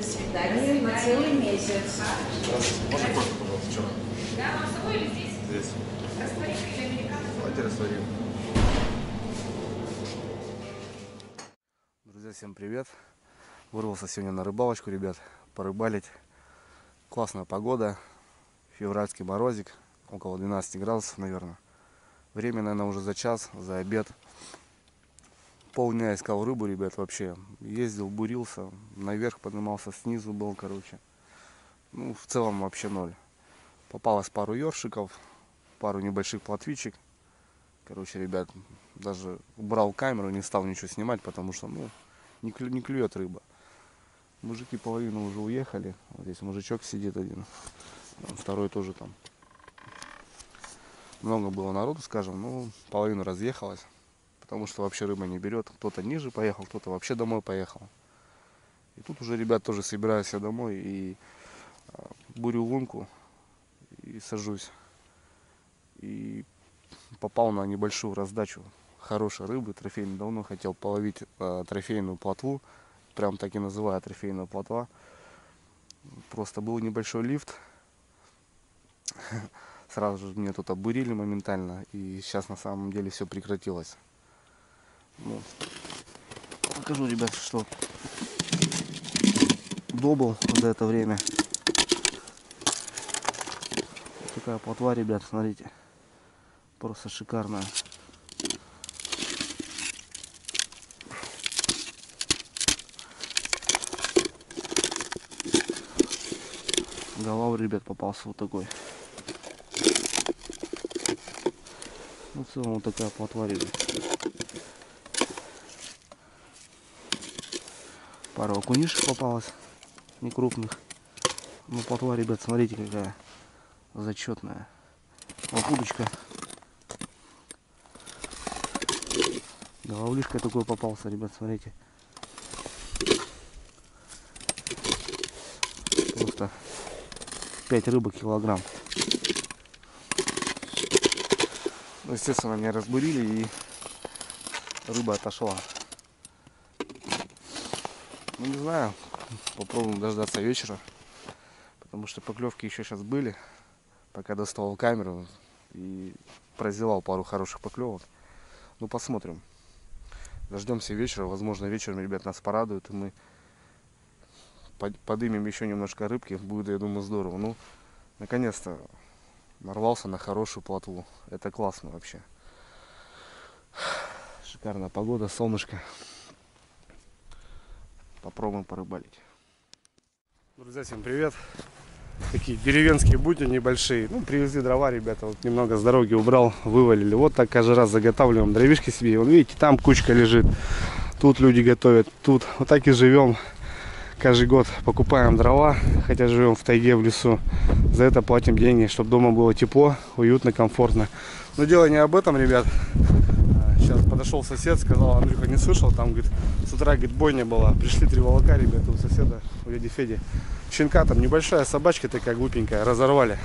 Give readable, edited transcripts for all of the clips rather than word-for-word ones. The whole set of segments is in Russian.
Свидание на целый месяц. Можно кофе, пожалуйста, черный? Да, вам с собой или здесь? Здесь. Растворим или американо? Давайте растворим. Друзья, всем привет. Вырвался сегодня на рыбалочку, ребят, порыбалить. Классная погода. Февральский морозик. Около 12 градусов, наверное. Время, наверное, уже за час, за обед. Полдня искал рыбу, ребят, вообще. Ездил, бурился, наверх поднимался, снизу был, короче. Ну, в целом вообще ноль. Попалось пару ёршиков, пару небольших плотвичек. Короче, ребят, даже убрал камеру, не стал ничего снимать, потому что, ну, не клюет рыба. Мужики половину уже уехали. Вот здесь мужичок сидит один. Второй тоже там. Много было народу, скажем, ну, половина разъехалась. Потому что вообще рыба не берет. Кто-то ниже поехал, кто-то вообще домой поехал. И тут уже ребят тоже собираюсь я домой и бурю лунку и сажусь. И попал на небольшую раздачу хорошей рыбы, трофейной. Давно хотел половить трофейную плотву. Прям так и называю, трофейная плотва. Просто был небольшой лифт. Сразу же мне тут обурили моментально. И сейчас на самом деле все прекратилось. Ну, покажу, ребят, что добыл за это время. Вот такая плотва, ребят, смотрите. Просто шикарная. Голова, ребят, попался вот такой. Ну, в целом вот такая плотва, ребят. Пару окунишек попалось, не крупных. Ну, плотва, ребят, смотрите, какая зачетная. Вот удочка. Головлишка такой попался, ребят, смотрите. Просто 5 рыбок килограмм. Ну, естественно, меня разбурили и рыба отошла. Ну, не знаю, попробуем дождаться вечера, потому что поклевки еще сейчас были, пока доставал камеру и прозевал пару хороших поклевок. Ну, посмотрим. Дождемся вечера, возможно, вечером, ребят, нас порадуют, и мы подымем еще немножко рыбки, будет, я думаю, здорово. Ну, наконец-то нарвался на хорошую плотву, это классно вообще. Шикарная погода, солнышко. Попробуем порыбалить. Друзья, всем привет. Такие деревенские будни небольшие. Ну, привезли дрова, ребята. Вот немного с дороги убрал, вывалили. Вот так каждый раз заготавливаем дровишки себе. Вон, видите, там кучка лежит. Тут люди готовят. Тут. Вот так и живем. Каждый год покупаем дрова. Хотя живем в тайге, в лесу. За это платим деньги, чтобы дома было тепло, уютно, комфортно. Но дело не об этом, ребят. Сейчас подошел сосед, сказал: Андрюха, не слышал, там, говорит, с утра, говорит, бойня была. Пришли 3 волока, ребята, у соседа, у дяди Феди. Щенка там, небольшая собачка такая глупенькая, разорвали.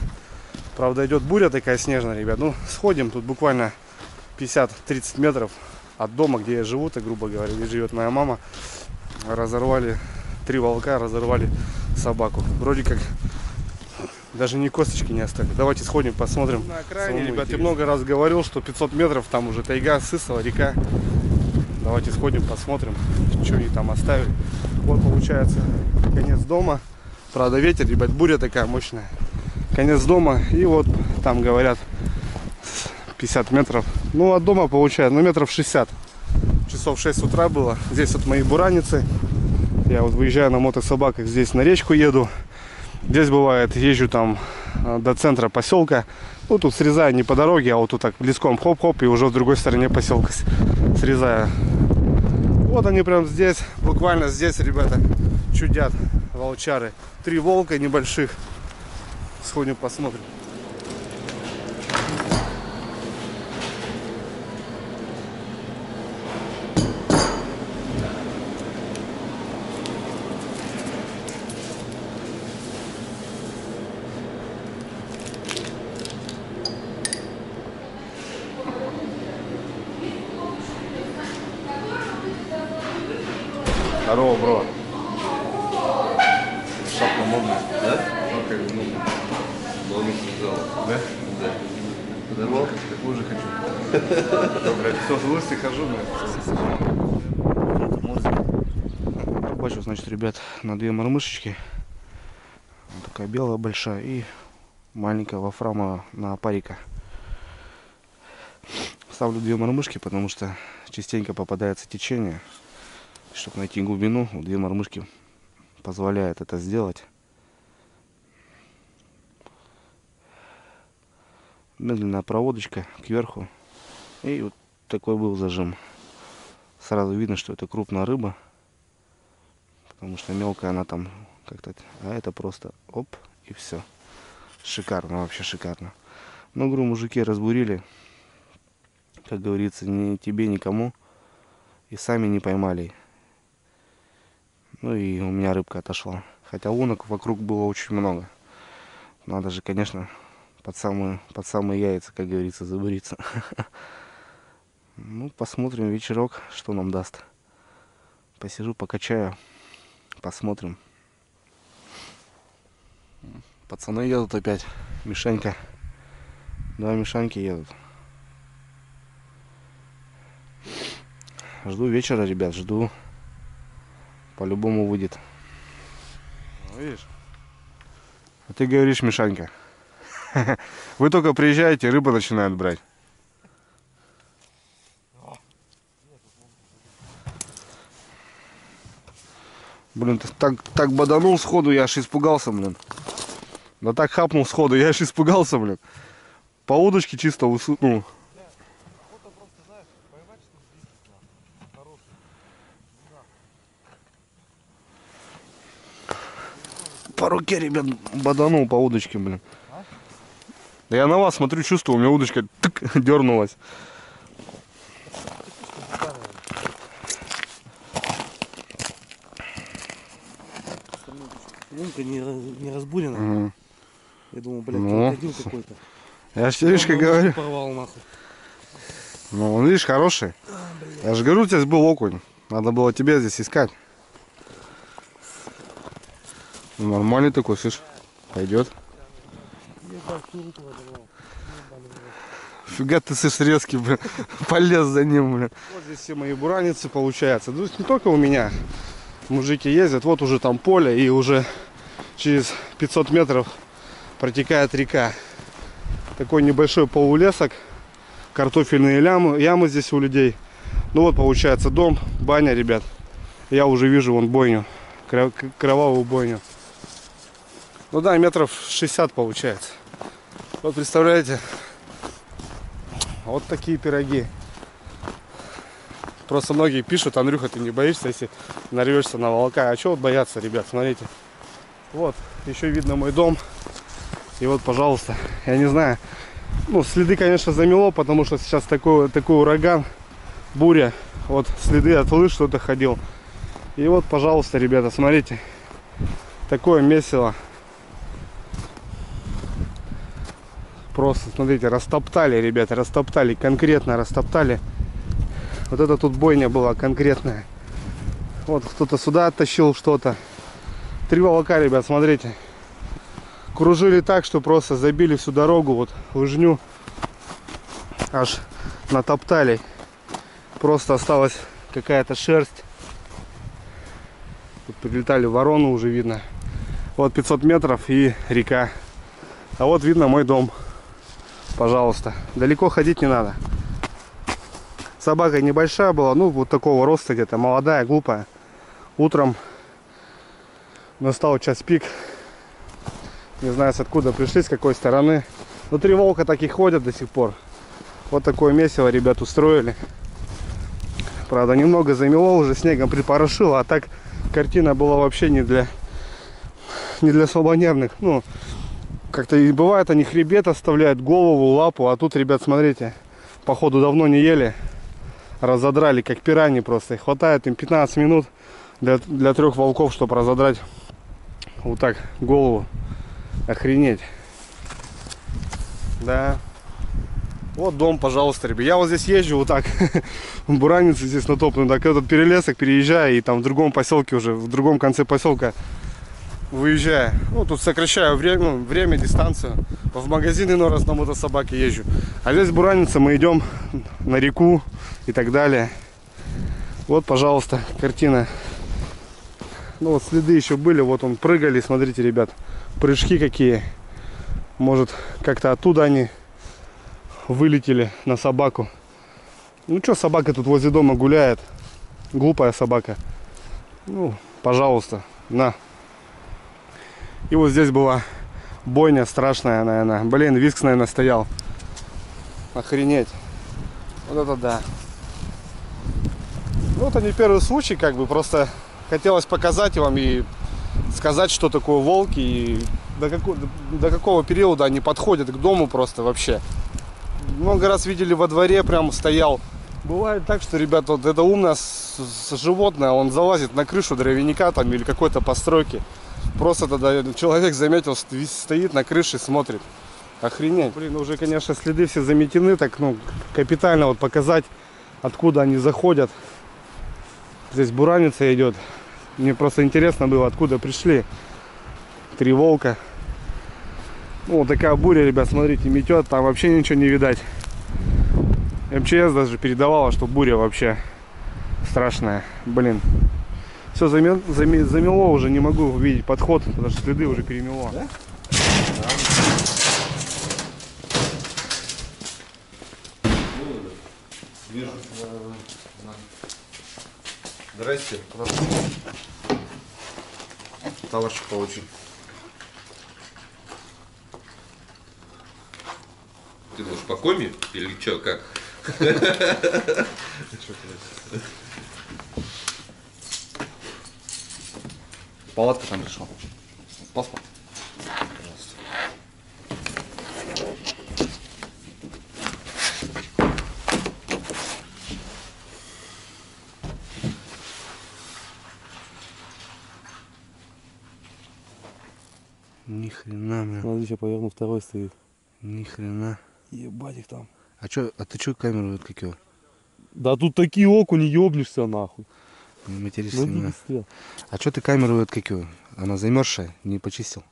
Правда, идет буря такая снежная, ребят. Ну, сходим, тут буквально 50-30 метров от дома, где я живу, так грубо говоря, где живет моя мама. Разорвали 3 волка, разорвали собаку. Вроде как даже ни косточки не оставили. Давайте сходим, посмотрим. На окраине, ребят, я много раз говорил, что 500 метров там уже тайга, Сысово, река. Давайте сходим, посмотрим, что они там оставили. Вот получается конец дома. Правда, ветер, ребят, буря такая мощная. конец дома. И вот там говорят 50 метров. Ну, от дома получается, ну, метров 60. Часов 6 утра было. Здесь вот мои бураницы. Я вот выезжаю на мотособаках, здесь на речку еду. Здесь бывает, езжу там до центра поселка. Ну, тут срезаю не по дороге, а вот тут так близком хоп-хоп, и уже в другой стороне поселка срезаю. Вот они прям здесь, буквально здесь, ребята, чудят волчары. 3 волка небольших. Сходим посмотрим. Здорово, бро. Шапка модная. Да? Ну, как, ну, Много сказал. да? Да. Подорвал? Такую же хочу. Да, блядь, все, в лысый хожу, блядь. Рыбачу, значит, ребят, на 2 мормышечки. Вот такая белая большая и маленькая вольфрамовая на парика. Ставлю 2 мормышки, потому что частенько попадается течение. Чтобы найти глубину, 2 мормышки позволяет это сделать. Медленная проводочка кверху. И вот такой был зажим. Сразу видно, что это крупная рыба. Потому что мелкая она там как-то... А это просто оп, и все. Шикарно, вообще шикарно. Ну, говорю, мужики разбурили. Как говорится, ни тебе, никому. И сами не поймали. Ну и у меня рыбка отошла. Хотя лунок вокруг было очень много. Надо же, конечно, под самые яйца, как говорится, забуриться. Ну, посмотрим вечерок, что нам даст. Посижу, покачаю, посмотрим. Пацаны едут опять. Мишенька. 2 Мишаньки едут. Жду вечера, ребят, жду. По-любому выйдет. Видишь? А ты говоришь, Мишанька. Вы только приезжаете, рыба начинает брать. Блин, ты так боданул сходу, я аж испугался, блин. Да так хапнул сходу, я аж испугался, блин. По удочке чисто усунул. По руке, ребят, боданул по удочке, блин. Да я на вас смотрю, чувствую, у меня удочка тык, дернулась. Лунка не разбурена. Угу. Я думал, блядь, Ну, крокодил какой-то. Я ж тебе, видишь, как говорю. Порвал нахуй. Ну, он, видишь, хороший. Я же говорю, здесь был окунь. Надо было тебе здесь искать. Ну, нормальный такой, слышь. Пойдет. Фига ты, слышь, резкий, блин. Полез за ним, блин. Вот здесь все мои бураницы, получается. Ну, не только у меня. Мужики ездят. Вот уже там поле. И уже через 500 метров протекает река. Такой небольшой полулесок. Картофельные ямы здесь у людей. Ну вот получается дом, баня, ребят. Я уже вижу вон бойню. Кровавую бойню. Ну да, метров 60 получается. Вот представляете. Вот такие пироги. Просто многие пишут: Андрюха, ты не боишься, если нарвешься на волка? А чего вот бояться, ребят? Смотрите. Вот, еще видно мой дом. И вот, пожалуйста, я не знаю. Ну, следы, конечно, замело, потому что сейчас такой ураган, буря. Вот следы от лыж кто-то ходил. И вот, пожалуйста, ребята, смотрите. Такое месиво. Просто, смотрите, растоптали, ребята, растоптали, конкретно растоптали. Вот это тут бойня была конкретная. Вот кто-то сюда оттащил что-то. 3 волка, ребят, смотрите. Кружили так, что просто забили всю дорогу, вот лыжню. Аж натоптали. Просто осталась какая-то шерсть. Тут прилетали вороны, уже видно. Вот 500 метров и река. А вот видно мой дом. Пожалуйста. Далеко ходить не надо. Собака небольшая была, ну вот такого роста где-то, молодая, глупая. Утром настал час пик. Не знаю, с откуда пришли, с какой стороны. Но 3 волка так и ходят до сих пор. Вот такое месиво ребят устроили. Правда, немного замело, уже снегом припорошило. А так картина была вообще не для слабонервных. Ну, как-то и бывает, они хребет оставляют, голову, лапу. А тут, ребят, смотрите, походу давно не ели. Разодрали, как пираньи просто. И хватает им 15 минут для 3 волков, чтобы разодрать вот так голову. Охренеть. Да. Вот дом, пожалуйста, ребят. Я вот здесь езжу вот так. В Буранице здесь натоплен. Так этот перелесок переезжаю. И там в другом поселке уже, в другом конце поселка выезжаю. Ну, тут сокращаю время, дистанцию. В магазин иной раз на мотособаке езжу. А здесь в Буранице мы идем на реку и так далее. Вот, пожалуйста, картина. Ну, вот следы еще были. Вот он, прыгали. Смотрите, ребят. Прыжки какие. Может, как-то оттуда они вылетели на собаку. Ну что, собака тут возле дома гуляет. Глупая собака. Ну, пожалуйста, на. И вот здесь была бойня страшная, наверное. Блин, Вискс, наверное, стоял. Охренеть. Вот это да. Ну, это не первый случай, как бы. Просто хотелось показать вам и сказать, что такое волки. И до какого периода они подходят к дому просто вообще. Много раз видели во дворе, прям стоял. Бывает так, что, ребята, вот это умное животное, он залазит на крышу дровяника там или какой-то постройки. Просто тогда человек заметил, стоит на крыше, смотрит. Охренеть. Блин, уже, конечно, следы все заметены, так, ну, капитально вот показать, откуда они заходят. Здесь бураница идет. Мне просто интересно было, откуда пришли 3 волка. Ну, вот такая буря, ребят, смотрите, метет, там вообще ничего не видать. МЧС даже передавала, что буря вообще страшная. Блин. Все замело уже, не могу увидеть подход, потому что следы уже перемело. Да? Вижу. Здрасте. Товарищ получил. Ты думаешь, по коме? Или что, как? Палатка там пришла. Паспорт. Ни хрена, блин. Смотри, сейчас поверну, второй стоит. Ни хрена. Ебать их там. А ты чё камеру вот как его? Да тут такие окуни, ёбнешься нахуй. Не материшься Ну, именно. быстрее. А чё ты камеру вот как его? Она замерзшая, не почистил?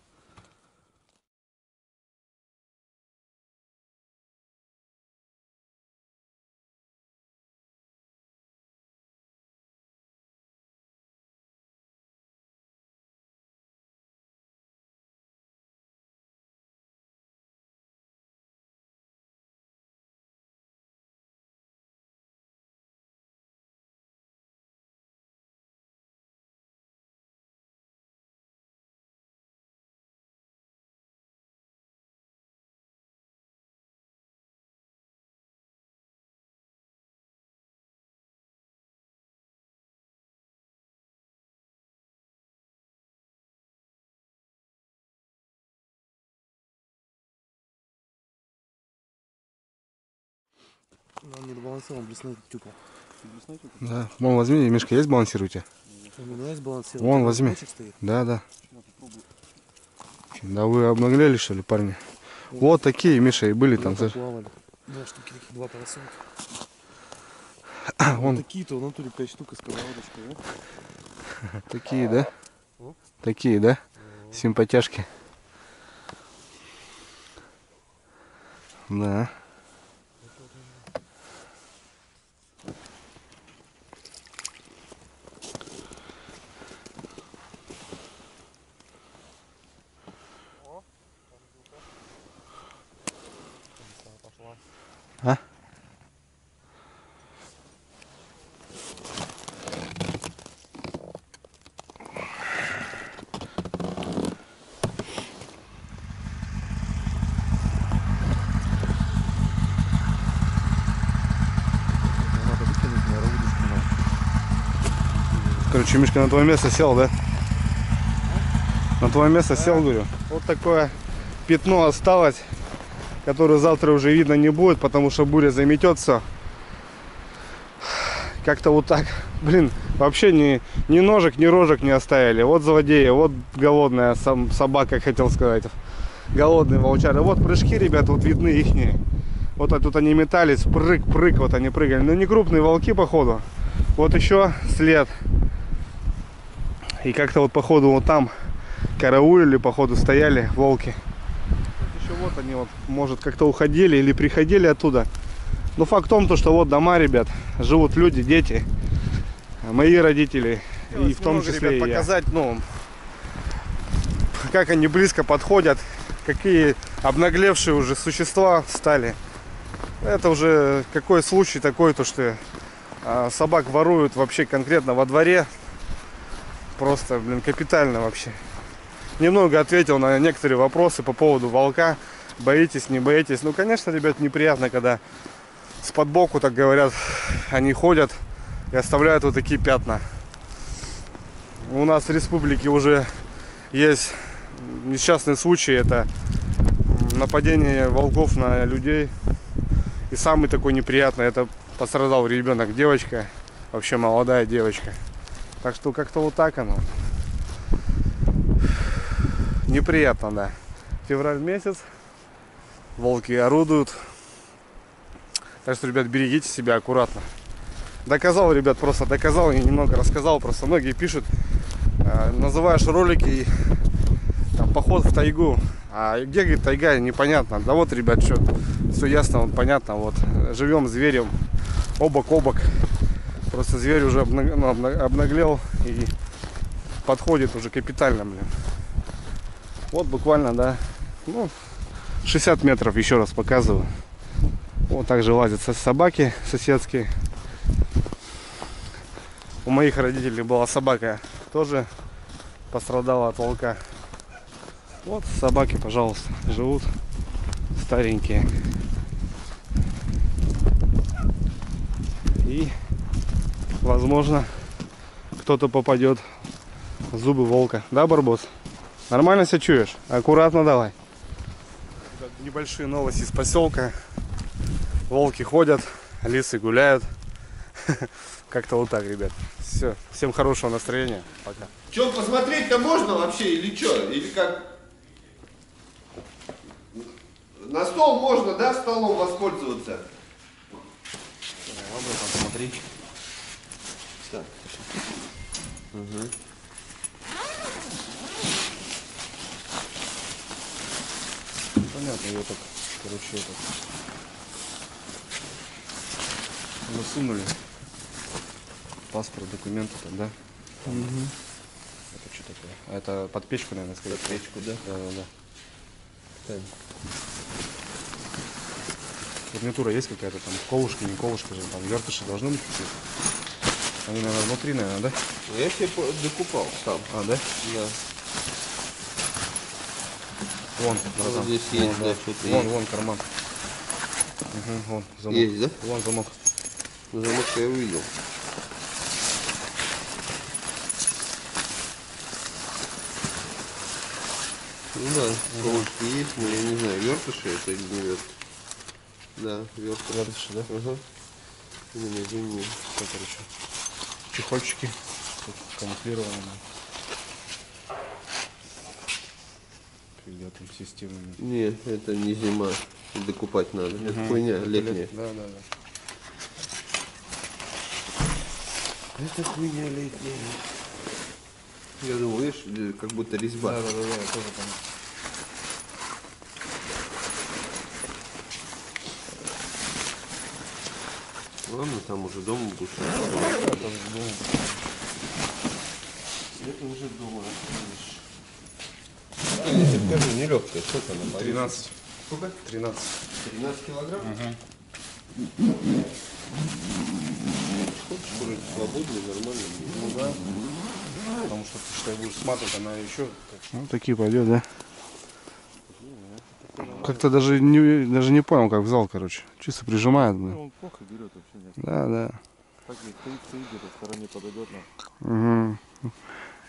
Нам не добалансирован, блесной тюкал. Да. Вон возьми, Мишка, есть балансир у тебя? У меня есть балансирован. Вон возьми. Стоит. Да. Да вы обнаглели, что ли, парни? Вот такие, Миша, и были там. Плавали. 2 штуки таких, 2 поросенка. Вон Такие-то в натуре 5 штук и сковородочка. такие, да? Такие, да? Симпатяшки. Да. Короче, Мишка на твое место сел, да? На твое место сел, говорю. Вот такое пятно осталось, которое завтра уже видно не будет, потому что буря заметет все. Как-то вот так. Блин, вообще ни ножек, ни рожек не оставили. Вот злодеи, вот голодная собака, хотел сказать. Голодные волчары. Вот прыжки, ребята, вот видны ихние. Вот тут они метались, прыг, вот они прыгали. Но не крупные волки, походу. Вот еще след. И как-то вот походу вот там караулили, походу стояли волки. Вот еще вот они вот, может, как-то уходили или приходили оттуда. Но факт в том, что вот дома, ребят, живут люди, дети, мои родители. И в том числе ребят, показать, ну, как они близко подходят, какие обнаглевшие уже существа стали. Это уже какой случай такой, то что собак воруют вообще конкретно во дворе. Просто, блин, капитально вообще. Немного ответил на некоторые вопросы по поводу волка. Боитесь, не боитесь? Ну, конечно, ребят, неприятно, когда с-под боку, так говорят, они ходят и оставляют вот такие пятна. У нас в республике уже есть несчастный случай. Это нападение волков на людей. И самый такой неприятный, это пострадал ребенок, девочка, вообще молодая девочка. Так что как-то вот так оно. Неприятно, да. Февраль месяц, волки орудуют. Так что, ребят, берегите себя аккуратно. Доказал, ребят, просто доказал, и немного рассказал. Просто многие пишут, называешь ролики, там, поход в тайгу. А где, говорит, тайга, непонятно. Да вот, ребят, что, все ясно, вот, понятно. Вот, живем зверем, обок о бок. Просто зверь уже обнаглел и подходит уже капитально, блин. Вот буквально, да, ну, 60 метров, еще раз показываю. Вот также лазят собаки соседские. У моих родителей была собака, тоже пострадала от волка. Вот собаки, пожалуйста, живут старенькие. И, возможно, кто-то попадет в зубы волка. Да, Барбос? Нормально себя чуешь? Аккуратно давай. Небольшие новости из поселка. Волки ходят, лисы гуляют. Как-то вот так, ребят. Все. Всем хорошего настроения. Пока. Че, посмотреть-то можно вообще или что? Или как? На стол можно, да, столом воспользоваться? Ладно, там смотри. Так. Угу. Понятно, ее так, короче, это засунули. Паспорт, документы там, да? Угу. Это что такое? А это под печку, наверное, сказать. Под печку, да? Да. Так. Гарнитура есть какая-то там? Колышки, не колышки же, там вертыши должны быть какие-то. Они, наверное, внутри, наверное, да? Я себе докупал сам. А, да? Да. Вон, Вот здесь есть, вон, да, что-то вон, есть. вон карман. Угу, вон замок. Есть, да? Вон замок. Замок я увидел. Ну да, колышки есть, но я не знаю, вертыши это или не вертыши. Да, вертыши. Вертыши, да? Ага. Именно зимние. Все, короче. Чехольчики. Тут камуфлированные. Фига там системами. Не, это не зима. Докупать надо. Это хуйня летняя. Да. Это хуйня летняя. Я думал, видишь, как будто резьба. Да, я тоже понял. Ладно, там уже дома будешь. Это уже дома. Скажи, нелегкая, сколько она повесит? 13. Сколько? 13. 13 килограмм? Хочешь курить свободно, нормально? Ну да. Потому что ты, считай, будешь сматывать, она еще... Ну, такие пойдет, да? Как-то даже не понял, как в зал, короче. Чисто прижимает, блин. Он плохо берет вообще. Да. Так и стоит, где-то в стороне подойдет нам. Угу.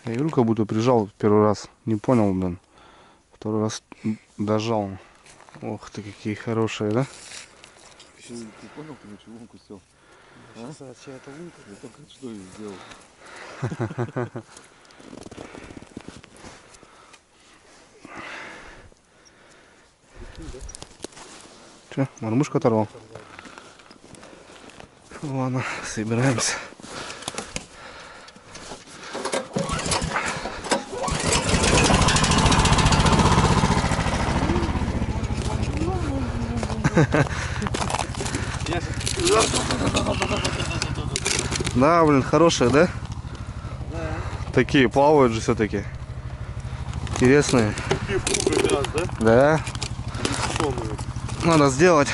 Я игру как будто прижал первый раз. Не понял, блин. Второй раз дожал. Ох ты, какие хорошие, да? Ты понял, ты на чего укусил? Сейчас чья-то лунка, я только что и сделал. Че, мормышку оторвал? Ладно, собираемся. Да, блин, хорошие, да? Да. Такие плавают же все-таки. Интересные. Такие в круг раз, да? Да. Томные. Надо сделать.